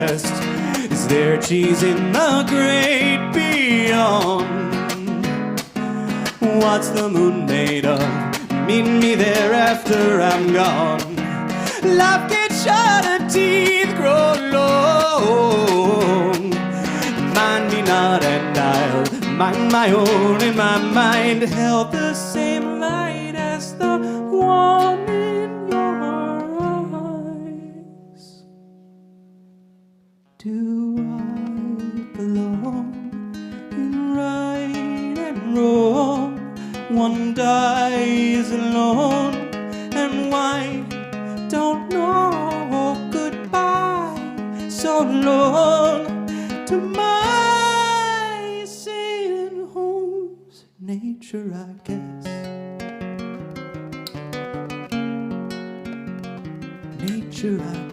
Is there cheese in the great beyond? What's the moon made of? Meet me there after I'm gone. Life gets shorter, teeth grow long. Mind me not and I'll mind my own. In my mind held the same light as the one in your eyes. Do I belong in right and wrong? One dies alone, and why don't know goodbye so long to my sailing homes. Nature, I guess. Nature, I guess.